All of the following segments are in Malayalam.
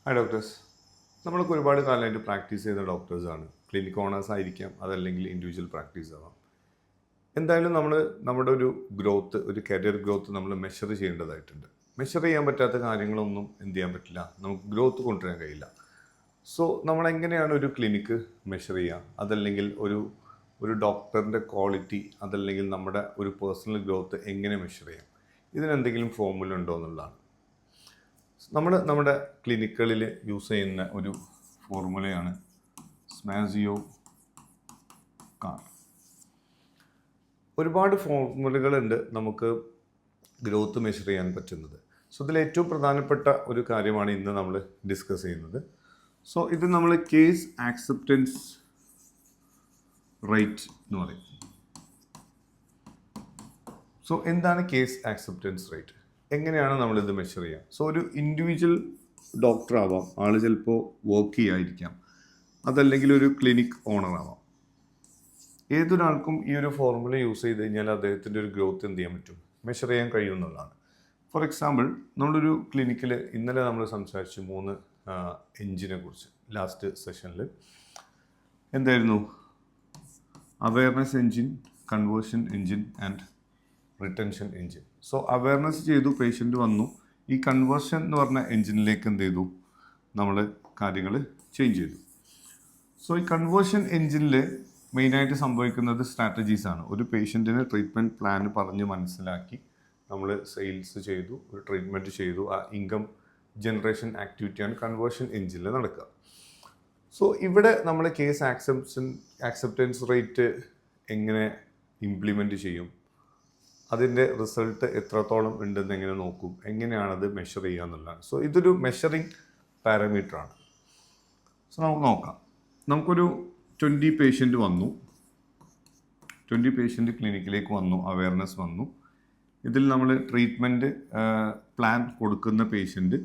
Hi doctors. നമ്മളൊക്കെ ഒരുപാട് കാലമായിട്ട് പ്രാക്ടീസ് ചെയ്യുന്ന ഡോക്ടേഴ്സാണ്. ക്ലിനിക് ഓണേഴ്സ് ആയിരിക്കാം, അതല്ലെങ്കിൽ ഇൻഡിവിജ്വൽ പ്രാക്ടീസ് ആവാം. എന്തായാലും നമ്മൾ നമ്മുടെ ഒരു ഗ്രോത്ത്, ഒരു കരിയർ ഗ്രോത്ത് നമ്മൾ മെഷർ ചെയ്യേണ്ടതായിട്ടുണ്ട്. മെഷർ ചെയ്യാൻ പറ്റാത്ത കാര്യങ്ങളൊന്നും എന്ത് ചെയ്യാൻ പറ്റില്ല, നമുക്ക് ഗ്രോത്ത് കൊണ്ടുവരാൻ കഴിയില്ല. സോ നമ്മളെങ്ങനെയാണ് ഒരു ക്ലിനിക്ക് മെഷർ ചെയ്യുക, അതല്ലെങ്കിൽ ഒരു ഒരു ഡോക്ടറിൻ്റെ ക്വാളിറ്റി, അതല്ലെങ്കിൽ നമ്മുടെ ഒരു പേഴ്സണൽ ഗ്രോത്ത് എങ്ങനെ മെഷർ ചെയ്യാം? ഇതിനെന്തെങ്കിലും ഫോർമുല ഉണ്ടോ എന്നുള്ളതാണ്. നമ്മുടെ ക്ലിനിക്കുകളിൽ യൂസ് ചെയ്യുന്ന ഒരു ഫോർമുലയാണ് സ്മാസിയോ കാർ. ഒരുപാട് ഫോർമുലകളുണ്ട് നമുക്ക് ഗ്രോത്ത് മെഷർ ചെയ്യാൻ പറ്റുന്നത്. സോ ഇതിൽ ഏറ്റവും പ്രധാനപ്പെട്ട ഒരു കാര്യമാണ് ഇന്ന് നമ്മൾ ഡിസ്കസ് ചെയ്യുന്നത്. സോ ഇത് നമ്മൾ കേസ് ആക്സെപ്റ്റൻസ് റേറ്റ് എന്ന് പറയും. സോ എന്താണ് കേസ് ആക്സെപ്റ്റൻസ് റേറ്റ്? എങ്ങനെയാണ് നമ്മളിത് മെഷർ ചെയ്യുക? സോ ഒരു ഇൻഡിവിജ്വൽ ഡോക്ടർ ആവാം, ആൾ ചിലപ്പോൾ വർക്ക് ചെയ്യാതിരിക്കാം, അതല്ലെങ്കിൽ ഒരു ക്ലിനിക് ഓണർ ആവാം. ഏതൊരാൾക്കും ഈ ഒരു ഫോർമുല യൂസ് ചെയ്ത് കഴിഞ്ഞാൽ അദ്ദേഹത്തിൻ്റെ ഒരു ഗ്രോത്ത് എന്ത് ചെയ്യാൻ പറ്റും, മെഷർ ചെയ്യാൻ കഴിയുമെന്നുള്ളതാണ്. ഫോർ എക്സാമ്പിൾ, നമ്മളൊരു ക്ലിനിക്കിൽ ഇന്നലെ നമ്മൾ സംസാരിച്ചു 3 എഞ്ചിനെ കുറിച്ച്. ലാസ്റ്റ് സെഷനിൽ എന്തായിരുന്നു? Awareness engine, conversion engine and retention engine. So awareness ചെയ്തു, പേഷ്യൻ്റ് വന്നു. ഈ കൺവേർഷൻ എന്ന് പറഞ്ഞ എഞ്ചിനിലേക്ക് എന്ത് ചെയ്തു, നമ്മൾ കാര്യങ്ങൾ ചേഞ്ച് ചെയ്തു. സോ ഈ കൺവേർഷൻ എഞ്ചിനിൽ മെയിനായിട്ട് സംഭവിക്കുന്നത് സ്ട്രാറ്റജീസാണ്. ഒരു പേഷ്യൻറ്റിന് ട്രീറ്റ്മെൻറ്റ് പ്ലാൻ പറഞ്ഞ് മനസ്സിലാക്കി നമ്മൾ സെയിൽസ് ചെയ്തു, ഒരു ട്രീറ്റ്മെൻറ്റ് ചെയ്തു. ആ ഇൻകം ജനറേഷൻ ആക്ടിവിറ്റിയാണ് കൺവേർഷൻ എഞ്ചിനിൽ നടക്കുക. സോ ഇവിടെ നമ്മൾ കേസ് ആക്സെപ്റ്റൻസ് റേറ്റ് എങ്ങനെ ഇംപ്ലിമെൻറ്റ് ചെയ്യും, അതിൻ്റെ റിസൾട്ട് എത്രത്തോളം ഉണ്ടെന്ന് എങ്ങനെ നോക്കും, എങ്ങനെയാണത് മെഷർ ചെയ്യുക എന്നുള്ളതാണ്. സോ ഇതൊരു മെഷറിങ് പാരാമീറ്ററാണ്. സോ നമുക്ക് നോക്കാം. നമുക്കൊരു 20 പേഷ്യൻ്റ് വന്നു, 20 പേഷ്യൻ്റ് ക്ലിനിക്കിലേക്ക് വന്നു, അവയർനെസ് വന്നു. ഇതിൽ നമ്മൾ ട്രീറ്റ്മെൻറ്റ് പ്ലാൻ കൊടുക്കുന്ന പേഷ്യൻ്റ്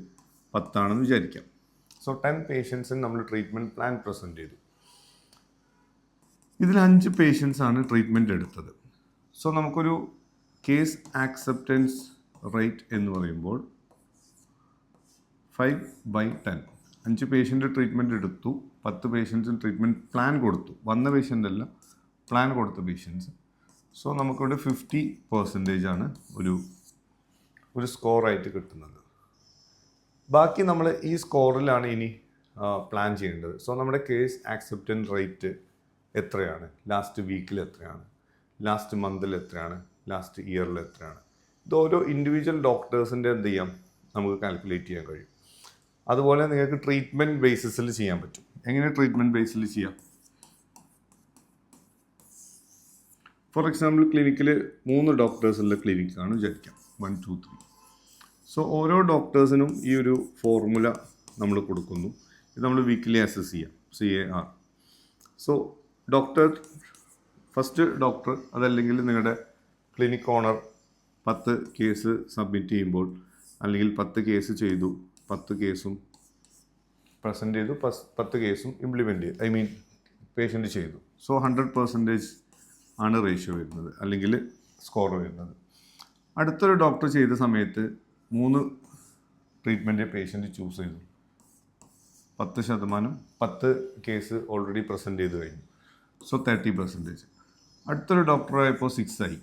10 ആണെന്ന് വിചാരിക്കാം. സോ 10 പേഷ്യൻസിന് നമ്മൾ ട്രീറ്റ്മെൻറ്റ് പ്ലാൻ പ്രസൻറ്റ് ചെയ്തു. ഇതിൽ 5 പേഷ്യൻസാണ് ട്രീറ്റ്മെൻറ്റ് എടുത്തത്. സോ നമുക്കൊരു കേസ് ആക്സെപ്റ്റൻസ് റേറ്റ് എന്ന് പറയുമ്പോൾ 5/10. 5 പേഷ്യൻ്റ് ട്രീറ്റ്മെൻറ്റ് എടുത്തു, 10 പേഷ്യൻസിന് ട്രീറ്റ്മെൻറ്റ് പ്ലാൻ കൊടുത്തു. വന്ന പേഷ്യൻ്റ് അല്ല, പ്ലാൻ കൊടുത്ത പേഷ്യൻസ്. സോ നമുക്കിവിടെ 50% ആണ് ഒരു സ്കോറായിട്ട് കിട്ടുന്നത്. ബാക്കി നമ്മൾ ഈ സ്കോറിലാണ് ഇനി പ്ലാൻ ചെയ്യേണ്ടത്. സോ നമ്മുടെ കേസ് ആക്സെപ്റ്റൻസ് റേറ്റ് എത്രയാണ്, ലാസ്റ്റ് വീക്കിൽ എത്രയാണ്, ലാസ്റ്റ് മന്തിൽ എത്രയാണ്, ലാസ്റ്റ് ഇയറിൽ എത്രയാണ്. ഇത് ഓരോ ഇൻഡിവിജ്വൽ ഡോക്ടേഴ്സിൻ്റെ എന്ത് ചെയ്യാം, നമുക്ക് കാൽക്കുലേറ്റ് ചെയ്യാൻ കഴിയും. അതുപോലെ നിങ്ങൾക്ക് ട്രീറ്റ്മെൻറ്റ് ബേസിസിൽ ചെയ്യാൻ പറ്റും. എങ്ങനെ ട്രീറ്റ്മെൻറ്റ് ബേസിൽ ചെയ്യാം? ഫോർ എക്സാമ്പിൾ, ക്ലിനിക്കിൽ 3 ഡോക്ടേഴ്സുള്ള ക്ലിനിക്കാണ് വിചാരിക്കാം, 1, 2, 3. സോ ഓരോ ഡോക്ടേഴ്സിനും ഈ ഒരു ഫോർമുല നമ്മൾ കൊടുക്കുന്നു. ഇത് നമ്മൾ വീക്കിലി അസസ് ചെയ്യാം, CAR. സോ ഫസ്റ്റ് ഡോക്ടർ, അതല്ലെങ്കിൽ നിങ്ങളുടെ ക്ലിനിക് ഓണർ 10 കേസ് സബ്മിറ്റ് ചെയ്യുമ്പോൾ, അല്ലെങ്കിൽ 10 കേസ് ചെയ്തു, 10 കേസും പ്രസൻറ്റ് ചെയ്തു, 10 കേസും ഇംപ്ലിമെൻറ്റ് ചെയ്തു, പേഷ്യൻ്റ് ചെയ്തു. സോ 100% ആണ് റേഷ്യോ വരുന്നത്, അല്ലെങ്കിൽ സ്കോർ വരുന്നത്. അടുത്തൊരു ഡോക്ടർ ചെയ്ത സമയത്ത് 3 ട്രീറ്റ്മെൻറ്റ് പേഷ്യൻ്റ് ചൂസ് ചെയ്തു, 10%, 10 കേസ് ഓൾറെഡി പ്രസൻറ്റ് ചെയ്ത് കഴിഞ്ഞു. സോ 30%. അടുത്തൊരു ഡോക്ടറായപ്പോൾ 6 ആയി.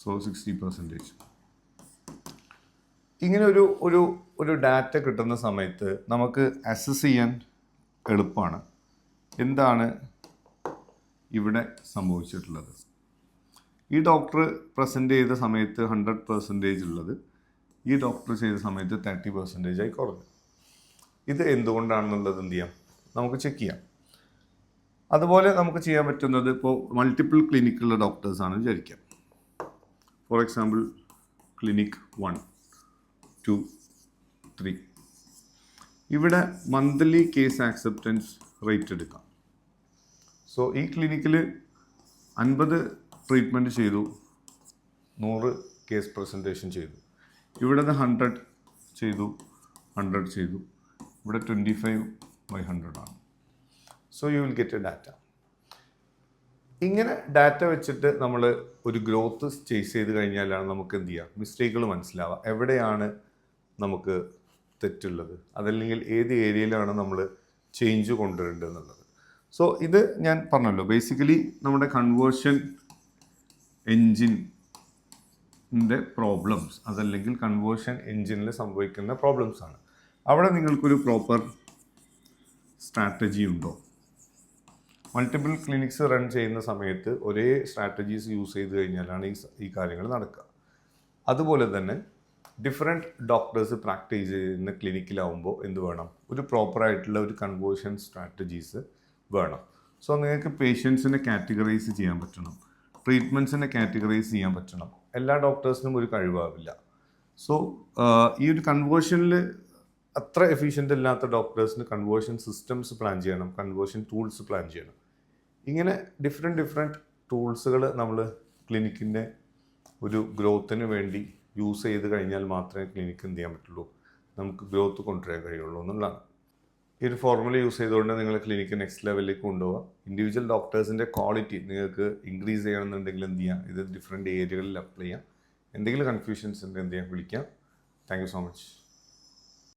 സോ 60%. ഇങ്ങനെ ഒരു ഡാറ്റ കിട്ടുന്ന സമയത്ത് നമുക്ക് അസസ് ചെയ്യാൻ എളുപ്പമാണ് എന്താണ് ഇവിടെ സംഭവിച്ചിട്ടുള്ളത്. ഈ ഡോക്ടർ പ്രസൻറ്റ് ചെയ്ത സമയത്ത് 100% ഉള്ളത് ഈ ഡോക്ടർ ചെയ്ത സമയത്ത് 30% ആയി കുറഞ്ഞു. ഇത് എന്തുകൊണ്ടാണെന്നുള്ളത് എന്ത് ചെയ്യാം, നമുക്ക് ചെക്ക് ചെയ്യാം. അതുപോലെ നമുക്ക് ചെയ്യാൻ പറ്റുന്നത്, ഇപ്പോൾ മൾട്ടിപ്പിൾ ക്ലിനിക്കുള്ള ഡോക്ടേഴ്സാണ് വിചാരിക്കാം. For example, clinic 1, 2, 3. ഇവിടെ മന്ത്ലി കേസ് ആക്സെപ്റ്റൻസ് റേറ്റ് എടുക്കാം. സോ ഈ ക്ലിനിക്കിൽ 50 ട്രീറ്റ്മെൻറ്റ് ചെയ്തു, 100 കേസ് പ്രസൻറ്റേഷൻ ചെയ്തു. ഇവിടെ 100 ചെയ്തു, 100 ചെയ്തു. ഇവിടെ 25/100 ആണ്. So you will get A data. ഇങ്ങനെ ഡാറ്റ വെച്ചിട്ട് നമ്മൾ ഒരു ഗ്രോത്ത് ചേസ് ചെയ്ത് കഴിഞ്ഞാലാണ് നമുക്ക് എന്ത് ചെയ്യുക, മിസ്റ്റേക്കുകൾ മനസ്സിലാവുക, എവിടെയാണ് നമുക്ക് തെറ്റുള്ളത്, അതല്ലെങ്കിൽ ഏത് ഏരിയയിലാണ് നമ്മൾ ചേഞ്ച് കൊണ്ടുവരേണ്ടത് എന്നുള്ളത്. സോ ഇത് ഞാൻ പറഞ്ഞല്ലോ, ബേസിക്കലി നമ്മുടെ കൺവേർഷൻ എൻജിൻ്റെ പ്രോബ്ലംസ്, അതല്ലെങ്കിൽ കൺവേർഷൻ എൻജിനിൽ സംഭവിക്കുന്ന പ്രോബ്ലംസ് ആണ്. അവിടെ നിങ്ങൾക്കൊരു പ്രോപ്പർ സ്ട്രാറ്റജി ഉണ്ടോ? മൾട്ടിപ്പിൾ ക്ലിനിക്സ് റൺ ചെയ്യുന്ന സമയത്ത് ഒരേ സ്ട്രാറ്റജീസ് യൂസ് ചെയ്ത് കഴിഞ്ഞാലാണ് ഈ കാര്യങ്ങൾ നടക്കുക. അതുപോലെ തന്നെ ഡിഫറെൻറ്റ് ഡോക്ടേഴ്സ് പ്രാക്ടീസ് ചെയ്യുന്ന ക്ലിനിക്കിലാവുമ്പോൾ എന്ത് വേണം? ഒരു പ്രോപ്പറായിട്ടുള്ള ഒരു കൺവേർഷൻ സ്ട്രാറ്റജീസ് വേണം. സോ നിങ്ങൾക്ക് പേഷ്യൻസിനെ കാറ്റഗറൈസ് ചെയ്യാൻ പറ്റണം, ട്രീറ്റ്മെൻറ്റ്സിനെ കാറ്റഗറൈസ് ചെയ്യാൻ പറ്റണം. എല്ലാ ഡോക്ടേഴ്സിനും ഒരു കഴിവാവില്ല. സോ ഈ ഒരു കൺവേർഷനിൽ അത്ര എഫിഷ്യൻ്റ് അല്ലാത്ത ഡോക്ടേഴ്സിന് കൺവേർഷൻ സിസ്റ്റംസ് പ്ലാൻ ചെയ്യണം, കൺവേർഷൻ ടൂൾസ് പ്ലാൻ ചെയ്യണം. ഇങ്ങനെ ഡിഫറെൻറ്റ് ടൂൾസുകൾ നമ്മൾ ക്ലിനിക്കിൻ്റെ ഒരു ഗ്രോത്തിന് വേണ്ടി യൂസ് ചെയ്ത് കഴിഞ്ഞാൽ മാത്രമേ ക്ലിനിക്ക് എന്ത് ചെയ്യാൻ പറ്റുള്ളൂ, നമുക്ക് ഗ്രോത്ത് കൊണ്ടുവരാൻ കഴിയുള്ളൂ എന്നുള്ളതാണ്. ഈ ഒരു ഫോർമുല യൂസ് ചെയ്തുകൊണ്ട് നിങ്ങൾ ക്ലിനിക്ക് നെക്സ്റ്റ് ലെവലിലേക്ക് കൊണ്ടുപോകുക. ഇൻഡിവിജ്വൽ ഡോക്ടേഴ്സിൻ്റെ ക്വാളിറ്റി നിങ്ങൾക്ക് ഇൻക്രീസ് ചെയ്യണമെന്നുണ്ടെങ്കിൽ എന്ത് ചെയ്യാം, ഇത് ഡിഫറെൻറ്റ് ഏരിയകളിൽ അപ്ലൈ ചെയ്യാം. എന്തെങ്കിലും കൺഫ്യൂഷൻസ് ഉണ്ടെങ്കിൽ എന്ത് ചെയ്യാം, വിളിക്കാം. Thank you so much.